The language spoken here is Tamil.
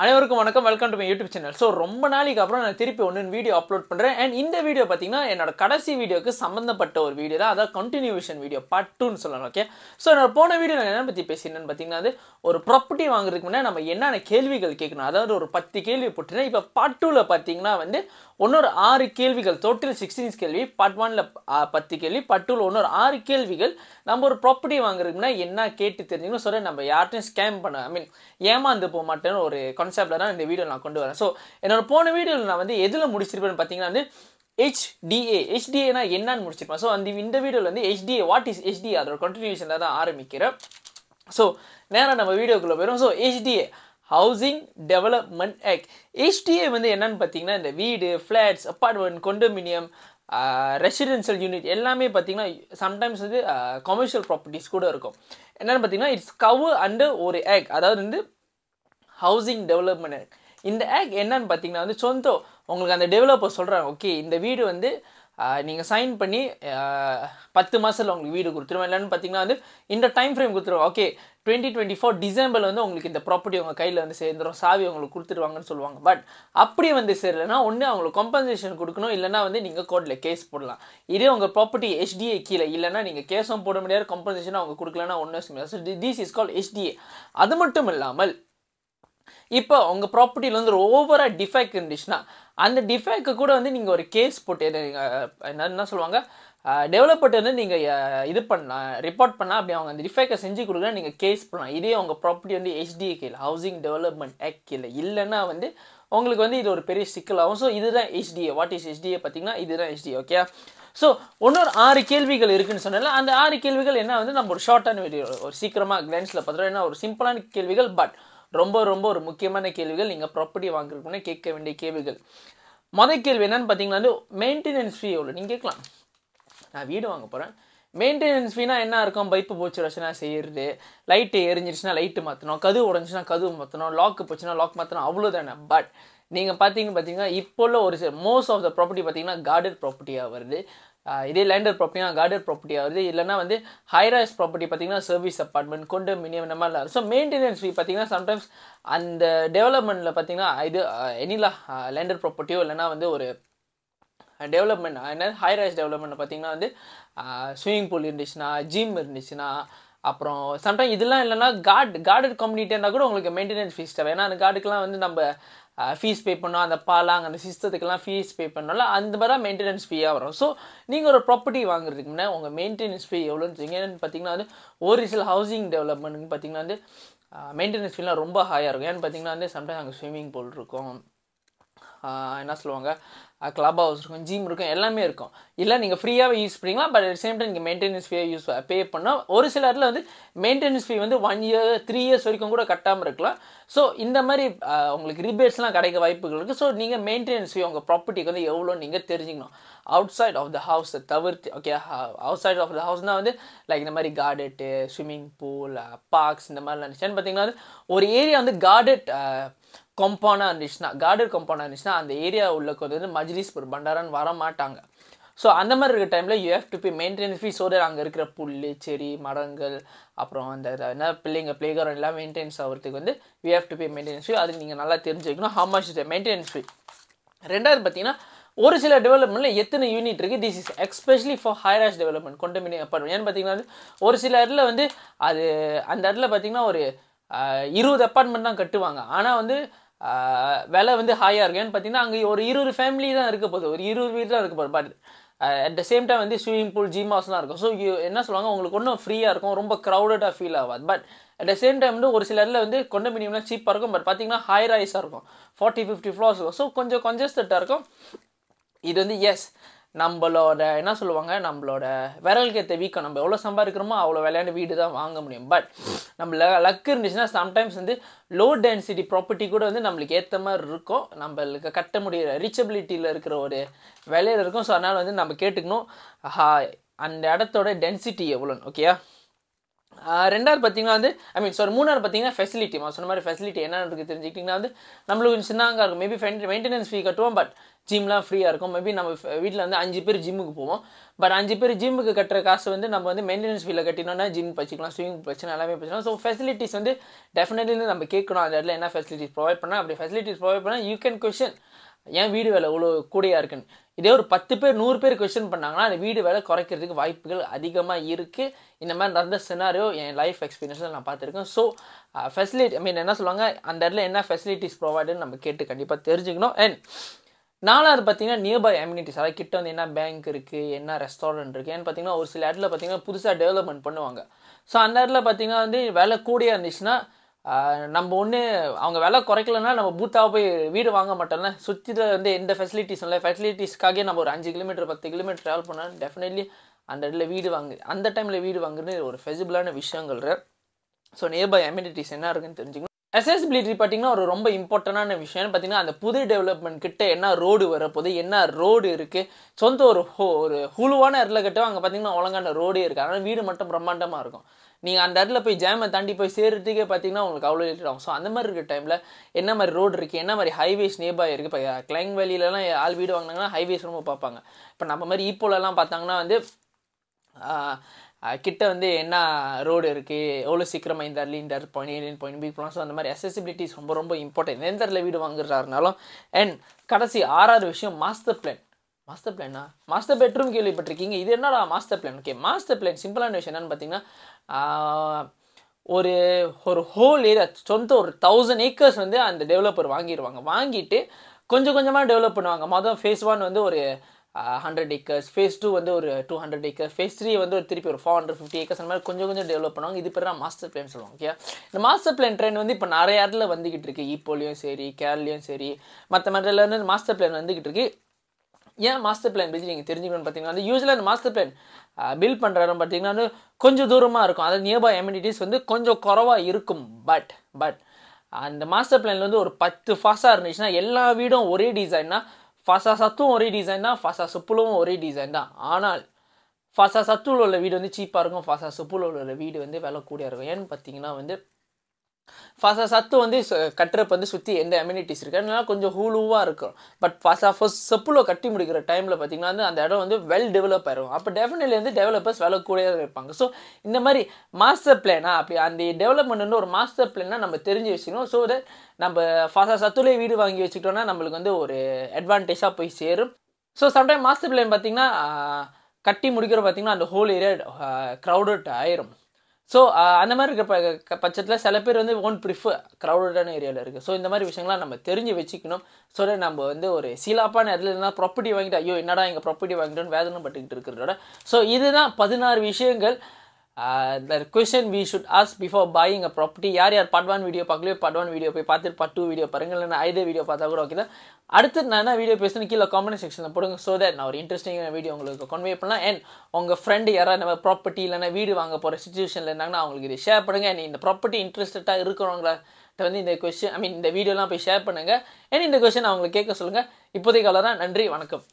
அனைவருக்கும் வணக்கம். Welcome to my YouTube channel. So ரொம்ப நாளைக்கு அப்புறம் நான் திருப்பி ஒன்று வீடியோ அப்லோட் பண்ணுறேன். அண்ட் இந்த வீடியோ பார்த்தீங்கன்னா என்னோட கடைசி வீடியோக்கு சம்மந்தப்பட்ட ஒரு வீடியோ தான். அதாவது கண்டினியூஷன் வீடியோ பார்ட் 2ன்னு சொல்லலாம். ஓகே, ஸோ என்னோட போன வீடியோ நான் என்ன பற்றி பேசினேன்னு பார்த்தீங்கன்னா, அது ஒரு ப்ராப்பர்ட்டி வாங்குறதுக்கு முன்னாடி நம்ம என்னென்ன கேள்விகள் கேட்கணும், அதாவது ஒரு 10 கேள்வி போட்டுருந்தேன். இப்போ பார்ட் 2ல பார்த்தீங்கன்னா வந்து இன்னொரு 6 கேள்விகள், டோட்டல் 16 கேள்வி. பார்ட் 1ல 10 கேள்வி, பார்ட் 2ல இன்னொரு 6 கேள்விகள். நம்ம ஒரு ப்ராப்பர்ட்டி வாங்குறதுக்குன்னா என்ன கேட்டு தெரிஞ்சுக்கணும், சொல்ல நம்ம யார்ட்டையும் ஸ்கேம் பண்ண ஏமாந்து போக மாட்டேன்னு ஒரு கான்செப்ட்ல தான் இந்த வீடியோ நான் கொண்டு வரேன். ஸோ என்னோட போன வீடியோவில் நான் வந்து எதில் முடிச்சிருப்பேன்னு பார்த்தீங்கன்னா வந்து HDA என்னன்னு முடிச்சிருப்பேன். ஸோ இந்த வீடியோவில் வந்து HDA, வாட் இஸ் HDA, அதோட கண்டினியூஷனில் தான் ஆரம்பிக்கிறேன். ஸோ நேராக நம்ம வீடியோக்குள்ளே போயிடும். So HDA, housing development act. HDA வந்து என்னன்னு பார்த்தீங்கன்னா, இந்த வீடு, flats, apartment, condominium, residential unit எல்லாமே பார்த்தீங்கன்னா சம்டைம்ஸ் வந்து கமர்ஷியல் ப்ராப்பர்ட்டிஸ் கூட இருக்கும். என்னென்னு பார்த்தீங்கன்னா, இட்ஸ் கவர் அண்டர் ஒரு ஆக்ட், அதாவது வந்து ஹவுசிங் டெவலப்மெண்ட் ஆக்ட். இந்த ஆக்ட் என்னன்னு பார்த்தீங்கன்னா வந்து உங்களுக்கு அந்த டெவலப்பர் சொல்கிறாங்க, ஓகே இந்த வீடு வந்து நீங்கள் சைன் பண்ணி 10 மாதத்தில் உங்களுக்கு வீடு கொடுத்துருவோம். இல்லைன்னு பார்த்தீங்கன்னா வந்து இந்த டைம் ஃப்ரேம் கொடுத்துருவோம். ஓகே 2024 டிசம்பரில் வந்து உங்களுக்கு இந்த ப்ராப்பர்ட்டி உங்கள் கையில் வந்து சேர்ந்துடும், சாவி உங்களுக்கு கொடுத்துருவாங்கன்னு சொல்லுவாங்க. பட் அப்படி வந்து சேரலைன்னா ஒன்று அவங்களுக்கு காம்பன்சேஷன் கொடுக்கணும், இல்லைனா வந்து நீங்கள் கோர்ட்டில் கேஸ் போடலாம். இதே உங்கள் ப்ராப்பர்ட்டி HDA கீழே இல்லைன்னா நீங்கள் கேஸும் போட முடியாது, காம்பன்சேஷன் அவங்க கொடுக்கலன்னா ஒன்றும் முடியாது. So this is called HDA. அது மட்டும் இல்லாமல் இப்போ உங்கள் ப்ராப்பர்ட்டியில் வந்து ஒரு ஓவராக டிஃபெக்ட் இருந்துச்சுன்னா அந்த டிஃபெக்டை கூட வந்து நீங்கள் ஒரு கேஸ் போட்டு என்ன சொல்லுவாங்க, டெவலப்பர்ட்டு வந்து நீங்கள் இது பண்ணலாம், ரிப்போர்ட் பண்ணால் அப்படி அவங்க அந்த டிஃபெக்டை செஞ்சு கொடுக்குறா நீங்கள் கேஸ் பண்ணலாம். இதே உங்கள் ப்ராப்பர்ட்டி வந்து HDA கீழே, ஹவுசிங் டெவலப்மெண்ட் ஆக்ட் கீழே இல்லைன்னா வந்து உங்களுக்கு வந்து இது ஒரு பெரிய சிக்கலாகும். ஸோ இதுதான் HDA. வாட் இஸ் HDA பார்த்தீங்கன்னா இதுதான் HDA. ஓகே, ஸோ இன்னொரு 6 கேள்விகள் இருக்குன்னு சொன்னால அந்த 6 கேள்விகள் என்ன வந்து நம்ம ஒரு ஷார்ட்டான வீடியோ ஒரு சீக்கிரமாக கிளான்ஸில் பார்த்துருவோம். ஏன்னா ஒரு சிம்பிளான கேள்விகள், பட் ரொம்ப ரொம்ப ஒரு முக்கியமான கேள்விகள், நீங்கள் ப்ராப்பர்ட்டி வாங்குறதுக்குன்னு கேட்க வேண்டிய கேள்விகள். முதல் கேள்வி என்னன்னு பார்த்தீங்கன்னா வந்து மெயின்டெனன்ஸ் ஃபீ எவ்வளோ. நீங்கள் கேட்கலாம், நான் வீடு வாங்க போகிறேன், மெயின்டெனன்ஸ் ஃபீனா என்ன இருக்கும், பைப்பு போச்சுன்னா செய்யறது, லைட்டு எரிஞ்சிருச்சுன்னா லைட்டு மாற்றணும், கதவு உடஞ்சிச்சுன்னா கதவு மாற்றணும், லாக்கு போச்சுன்னா லாக் மாற்றணும், அவ்வளோதானே. பட் நீங்கள் பார்த்தீங்கன்னா இப்போ உள்ள ஒரு மோஸ்ட் ஆஃப் த ப்ராப்பர்ட்டி பார்த்தீங்கன்னா கார்டட் ப்ராப்பர்ட்டியாக வருது. இதே லேண்டர் ப்ராப்பர்ட்டினா கார்டட் ப்ராப்பர்ட்டியாக வருது. இல்லைனா வந்து ஹைரைஸ் ப்ராப்பர்ட்டி பார்த்தீங்கன்னா சர்வீஸ் அப்பார்ட்மெண்ட், கொண்டோமினியம் இந்த மாதிரிலாம் இருக்கும். ஸோ மெயின்டெனன்ஸ் ஃபீ பார்த்தீங்கன்னா சம்டைம்ஸ் அந்த டெவலப்மெண்ட்டில் பார்த்தீங்கன்னா இது எனிலா லேண்டர் ப்ராப்பர்ட்டியோ இல்லைனா வந்து ஒரு டெவலப்மெண்ட் என்ன ஹைரைஸ் டெவலப்மெண்ட் பார்த்தீங்கன்னா வந்து ஸ்விம்மிங் பூல் இருந்துச்சுன்னா, ஜிம் இருந்துச்சுன்னா, அப்புறம் சம்டைம் இதெல்லாம் இல்லைன்னா கார்டட் கம்யூனிட்டின்னா கூட உங்களுக்கு மெயின்டெனன்ஸ் ஃபீஸ் தேவை. ஏன்னா அந்த கார்டுக்கெலாம் வந்து நம்ம ஃபீஸ் பே பண்ணோம், அந்த பாலாங்க அந்த சிஸ்டத்துக்கெல்லாம் ஃபீஸ் பே பண்ணோம்ல, அந்த மாதிரி தான் மெயின்டெனன்ஸ் ஃபீயாக வரும். ஸோ நீங்கள் ஒரு ப்ராப்பர்ட்டி வாங்குறதுக்கு முன்னாடி உங்கள் மெயின்டெனன்ஸ் ஃபீ எவ்வளோன்னு என்னென்னு பார்த்தீங்கன்னா வந்து ஒரு சில ஹவுசிங் டெவலப்மெண்ட்னு பார்த்தீங்கன்னா வந்து மெயின்டெனன்ஸ் ஃபீலாம் ரொம்ப ஹையாக இருக்கும். ஏன்னு பார்த்தீங்கன்னா வந்து சம்டைம் அங்கே ஸ்விம்மிங் பூல் இருக்கும், என்ன சொல்லுவாங்க, கிளப் ஹவுஸ் இருக்கும், ஜிம் இருக்கும், எல்லாமே இருக்கும். இல்லை நீங்கள் ஃப்ரீயாகவே யூஸ் பண்ணிக்கலாம், பட் அட் சேம் டைம் நீங்கள் மெயின்டெனன்ஸ் ஃபீயை பே பண்ணால் ஒரு சில இடத்துல வந்து மெயின்டெனன்ஸ் ஃபீ வந்து 1 இயர் 3 இயர்ஸ் வரைக்கும் கூட கட்டாமல் இருக்கலாம். ஸோ இந்த மாதிரி உங்களுக்கு ரிபேட்ஸ்லாம் கிடைக்க வாய்ப்புகள் இருக்குது. ஸோ நீங்கள் மெயின்டெனன்ஸ் ஃபீ உங்கள் ப்ராப்பர்ட்டிக்கு வந்து எவ்வளோ நீங்கள் தெரிஞ்சுக்கணும். அவுட் சைட் ஆஃப் த ஹவுஸை தவிர்த்து, okay outside of the ஹவுஸ்னால் வந்து லைக் இந்த மாதிரி கார்டெட்டு, ஸ்விம்மிங் பூல், பார்க்ஸ் இந்த மாதிரிலாம் இருந்துச்சுன்னு பார்த்தீங்கன்னா வந்து ஒரு ஏரியா வந்து கார்டெட் காம்பவுண்டாக இருந்துச்சுன்னா அந்த ஏரியா உள்ள வந்து மஜ்லிஸ் ஒரு பண்டாரான்னு வர மாட்டாங்க. ஸோ அந்த மாதிரி இருக்கிற டைமில் you have to pay maintenance fee. So அங்கே இருக்கிற புல், செடி, மரங்கள், அப்புறம் அந்த என்ன பிள்ளைங்க பிளே கிரவுண்ட் எல்லாம் மெயின்டெனன்ஸ் ஆகிறதுக்கு வந்து you have to pay maintenance fee. அது நீங்கள் நல்லா தெரிஞ்சுக்கணும், how much is maintenance fee. ரெண்டாவது பார்த்தீங்கன்னா ஒரு சில டெவலப்மெண்ட்டில் எத்தனை யூனிட் இருக்குது. This is especially for high rise development, condominium apartment. ஏன்னு பார்த்தீங்கன்னா ஒரு சில இடத்துல வந்து அது அந்த இடத்துல பார்த்தீங்கன்னா ஒரு 20 அப்பார்ட்மெண்ட் தான் கட்டுவாங்க, ஆனால் வந்து விலை வந்து ஹையாக இருக்கும். ஏன்னு பார்த்தீங்கன்னா அங்கே ஒரு 20 ஃபேமிலி தான் இருக்க போகுது, ஒரு 20 வீடு தான் இருக்க போகுது. But at the same time வந்து ஸ்விம்மிங் பூல், ஜிம் ஹவுஸ்லாம் இருக்கும். ஸோ என்ன சொல்லுவாங்க, உங்களுக்கு ஒன்றும் ஃப்ரீயாக இருக்கும், ரொம்ப க்ரௌடடாக ஃபீல் ஆகாது. But at the same time வந்து ஒரு சில இடத்துல வந்து கொண்டோமினியம்லாம் சீப்பாக இருக்கும், பட் பார்த்தீங்கன்னா ஹை ரைஸாக இருக்கும், 40-50 ஃப்ளோர்ஸ் இருக்கும். ஸோ கொஞ்சம் கன்ஜஸ்டடாக இருக்கும். இது வந்து நம்மளோட என்ன சொல்லுவாங்க, நம்மளோட விரலுக்கு ஏற்ற வீக்கம், நம்ம எவ்வளோ சம்பாதிக்கிறோமோ அவ்வளோ விளையாண்டு வீடு தான் வாங்க முடியும். பட் நம்ம லக் இருந்துச்சுன்னா சம்டைம்ஸ் வந்து லோ டென்சிட்டி ப்ராப்பர்ட்டி கூட வந்து நம்மளுக்கு ஏற்ற மாதிரி இருக்கும், நம்மளுக்கு கட்ட முடிகிற ரீச்சபிலிட்டியில் இருக்கிற ஒரு விலையில் இருக்கும். ஸோ அதனால் வந்து நம்ம கேட்டுக்கணும் அந்த இடத்தோட டென்சிட்டி எவ்வளோன்னு. ஓகேயா, ரெண்டாவது பார்த்தீங்கன்னா வந்து மூணாவது பார்த்தீங்கன்னா ஃபெசிலிட்டி. சொன்ன மாதிரி ஃபெசிலிட்டி என்னன்னு இருக்குது தெரிஞ்சுக்கிட்டிங்கன்னா வந்து நம்மளுக்கு கொஞ்சம் சின்னங்க இருக்கும். மேபி மெயின்டெனன்ஸ் ஃபீ கட்டுவோம், பட் ஜிம்லாம் ஃப்ரீயாக இருக்கும். மேபி நம்ம வீட்டில் வந்து 5 பேர் ஜிம்முக்கு போவோம், பட் 5 பேர் ஜிம்முக்கு கட்டுற காசு வந்து நம்ம வந்து மெயின்டெனன்ஸ் ஃபீல கட்டினோம்னா ஜிம் வச்சுக்கலாம், ஸ்விமிங் பிரச்சனை எல்லாமே பிரச்சனை. ஸோ ஃபெசிலிட்டிஸ் வந்து டெஃபினெட்லி நம்ம கேட்கணும் அந்த இடத்துல என்ன ஃபெசிலிட்டிஸ் ப்ரொவைட் பண்ணால். அப்படி ஃபெசிலிட்டிஸ் ப்ரொவைட் பண்ணால் யூ கேன் கொஷன் ஏன் வீடு வேலை இவ்வளோ கூடையாக இருக்குன்னு. இதே ஒரு 10 பேர் 100 பேர் கொஸ்டின் பண்ணாங்கன்னா அந்த வீடு வேலை குறைக்கிறதுக்கு வாய்ப்புகள் அதிகமாக இருக்குது. இந்த மாதிரி நடந்த சினாரியோ என் லைஃப் எக்ஸ்பீரியன்ஸில் நான் பார்த்துருக்கேன். ஸோ ஃபெசிலிட்டி என்ன சொல்லுவாங்க அந்த இடத்துல என்ன ஃபெசிலிட்டிஸ் ப்ரொவைடுன்னு நம்ம கேட்டு கண்டிப்பாக தெரிஞ்சுக்கணும். அண்ட் நாலாவது பார்த்தீங்கன்னா நியர்பை அம்யூனிட்டிஸ், அதாவது கிட்ட வந்து என்ன பேங்க் இருக்குது, என்ன ரெஸ்டாரண்ட் இருக்குது. ஏன்னு பார்த்தீங்கன்னா ஒரு சில இடத்துல பார்த்தீங்கன்னா புதுசாக டெவலப்மெண்ட் பண்ணுவாங்க. ஸோ அந்த இடத்துல பார்த்தீங்கன்னா வந்து வேலை கூடிய இருந்துச்சுன்னா நம்ம ஒன்று அவங்க விலை குறைக்கலன்னா நம்ம பூத்தாக போய் வீடு வாங்க மாட்டோம்ல. சுற்றில வந்து எந்த ஃபெசிலிட்டிஸ் இல்லை, ஃபெசிலிட்டிஸ்க்காக நம்ம ஒரு 5 கிலோமீட்டர் 10 கிலோமீட்டர் ட்ராவல் பண்ணால் டெஃபினெட்லி அந்த இடத்துல வீடு அந்த டைமில் வீடு வாங்குறது ஒரு ஃபெசிபிளான விஷயங்கள். ஸோ நியர்பை அம்யூனிட்டிஸ் என்ன இருக்குன்னு தெரிஞ்சுக்கணும். அசசிபிலிட்டி பார்த்தீங்கன்னா ஒரு ரொம்ப இம்பார்ட்டண்டான விஷயம்னு பார்த்தீங்கன்னா அந்த புது டெவலப்மெண்ட் கிட்ட என்ன ரோடு வரப்போகுது, என்ன ரோடு இருக்குது, சொந்த ஒரு ஹுழுவான இடத்துல கட்டவும் அங்கே பார்த்தீங்கன்னா ஒழுங்கான ரோடே இருக்குது. அதனால் வீடு மட்டும் பிரம்மாண்டமாக இருக்கும். நீங்கள் அந்த இடத்துல போய் ஜாமை தாண்டி போய் சேர்றதுக்கே பார்த்தீங்கன்னா உங்களுக்கு அவ்வளோ லேட் ஆகும். ஸோ அந்த மாதிரி இருக்கிற டைமில் என்ன மாதிரி ரோடு இருக்குது, என்ன மாதிரி ஹைவேஸ் நியர்பை இருக்குது. இப்போ கிளைங் வேலியிலலாம் ஆள் வீடு வாங்கினாங்கன்னா ஹைவேஸ் ரொம்ப பார்ப்பாங்க. இப்போ நம்ம மாதிரி ஈப்போலலாம் பார்த்தாங்கன்னா வந்து கிட்ட வந்து என்ன ரோடு இருக்குது, எவ்வளோ சீக்கிரமாக இந்த பாயிண்ட் பி போகலாம். ஸோ அந்த மாதிரி அசசிபிலிட்டிஸ் ரொம்ப ரொம்ப இம்பார்ட்டன்ட் எந்த இடத்துல வீடு வாங்குறாருனாலும். அண்ட் கடைசி 6வது விஷயம் மாஸ்டர் பிளான். மாஸ்டர் பெட்ரூம் கேள்விப்பட்டிருக்கீங்க. இது என்னடா master plan? Okay, master plan சிம்பிளான விஷயம் என்னன்னு பார்த்தீங்கன்னா ஒரு ஹோல் ஏரியா சொந்த ஒரு 1000 ஏக்கர்ஸ் வந்து அந்த டெவலப்பர் வாங்கிடுவாங்க. வாங்கிட்டு கொஞ்சம் கொஞ்சமாக டெவலப் பண்ணுவாங்க. மொதல் ஃபேஸ் 1 வந்து ஒரு 100 ஏக்கர்ஸ், ஃபேஸ் 2 வந்து ஒரு 200 ஏக்கர்ஸ், ஃபேஸ் 3 வந்து ஒரு திருப்பி ஒரு 450 ஏக்கர்ஸ், அந்த மாதிரி கொஞ்சம் கொஞ்சம் டெவலப் பண்ணுவாங்க. இது பேர் தான் மாஸ்டர் பிளான் சொல்லுவாங்க. ஓகே, இந்த மாஸ்டர் பிளான் ட்ரெண்ட் வந்து இப்போ நிறைய இடத்துல வந்துக்கிட்டு இருக்கு. ஈப்போலையும் சரி, கேரளையும் சரி, மற்ற மாதிரில இருந்து மாஸ்டர் பிளான் வந்துக்கிட்டு இருக்கு. ஏன் மாஸ்டர் பிளான் பற்றி நீங்கள் தெரிஞ்சுக்கணும்னு பார்த்தீங்கன்னா வந்து யூஸ்வலாக இந்த மாஸ்டர் பிளான் பில்ட் பண்ணுற இடம் பார்த்தீங்கன்னா வந்து கொஞ்சம் தூரமாக இருக்கும். அதாவது நியர்பை அம்யூனிட்டிஸ் வந்து கொஞ்சம் குறவாக இருக்கும். பட் அந்த மாஸ்டர் பிளான்ல வந்து ஒரு 10 ஃபாஸாக இருந்துச்சுன்னா எல்லா வீடும் ஒரே டிசைன்னா, ஃபாசா சத்தும் ஒரே டிசைன் தான், ஃபாசா சுப்புலும் ஒரே டிசைன் தான். ஆனால் ஃபாசா சத்துல உள்ள வீடு வந்து சீப்பாக இருக்கும், ஃபாசா சுப்புல உள்ள வீடு வந்து விலை கூடியாக இருக்கும். ஏன்னு பார்த்தீங்கன்னா வந்து ஃபாசா சத்து வந்து கட்டுறப்ப வந்து சுற்றி எந்த அம்யூனிட்டிஸ் இருக்கு, அதனால கொஞ்சம் ஹூலுவாக இருக்கும். பட் ஃபாசா செப்புல கட்டி முடிக்கிற டைமில் பார்த்தீங்கன்னா வந்து அந்த இடம் வந்து வெல் டெவலப் ஆயிரும். அப்போ டெஃபினெட்லி வந்து டெவலப்பர்ஸ் விலை கூடியாக இருப்பாங்க. ஸோ இந்த மாதிரி மாஸ்டர் பிளானா அப்படி அந்த டெவலப்மெண்ட் வந்து ஒரு மாஸ்டர் பிளானா நம்ம தெரிஞ்சு வச்சுக்கணும். ஸோ தட் நம்ம ஃபாசா சத்துலேயே வீடு வாங்கி வச்சுக்கிட்டோம்னா நம்மளுக்கு வந்து ஒரு அட்வான்டேஜாக போய் சேரும். ஸோ சம்டைம் மாஸ்டர் பிளான் பார்த்தீங்கன்னா கட்டி முடிக்கிற பார்த்தீங்கன்னா அந்த ஹோல் ஏரியா க்ரௌடட் ஆயிரும். ஸோ அந்த மாதிரி இருக்கிற பட்சத்தில் சில பேர் வந்து ஓன் ப்ரிஃபர் க்ரௌடடான ஏரியாவில் இருக்குது. ஸோ இந்த மாதிரி விஷயங்கள்லாம் நம்ம தெரிஞ்சு வச்சுக்கணும். ஸோ நம்ம வந்து ஒரு சீலாப்பான இடத்துல இருந்தால் ப்ராப்பர்ட்டி வாங்கிட்டு ஐயோ என்னடா எங்கள் ப்ராப்பர்ட்டி வாங்கிட்டோன்னு வேதனை பட்டுக்கிட்டு இருக்கிறதோட. ஸோ இதுதான் 16 விஷயங்கள் the question we should ask before buying a property. யார் பார்ட் 1 வீடியோ பார்க்கலையோ பார்ட் 1 வீடியோ போய் பார்த்துட்டு பார்ட் 2 வீடியோ பாருங்கள். இல்லைன்னா ஐதே வீடியோ பார்த்தா கூட ஓகே தான். அடுத்து நான் என்ன வீடியோ பேசுன்னு கீழே காமெண்ட் செக்ஷனில் போடுங்க. ஸோ தட் நான் ஒரு இன்ட்ரெஸ்டிங்கான வீடியோ உங்களுக்கு கன்வே பண்ணலாம். அண்ட் உங்கள் ஃப்ரெண்டு யாராவது நம்ம ப்ராப்பர்ட்டி இல்லைன்னா வீடு வாங்க போகிற சுச்சுவேஷனில் இருந்தாங்கன்னா அவங்களுக்கு இதை ஷேர் பண்ணுங்கள். அண்ட் இந்த ப்ராப்பர்ட்டி இன்ட்ரெஸ்டடாக இருக்கிறவங்கள வந்து இந்த கொஸ்டின் இந்த வீடியோலாம் போய் ஷேர் பண்ணுங்கள். அண்ட் இந்த கொஸ்டின் அவங்களுக்கு கேட்க சொல்லுங்கள். இப்போதைக்கு அவ்வளோதான். நன்றி, வணக்கம்.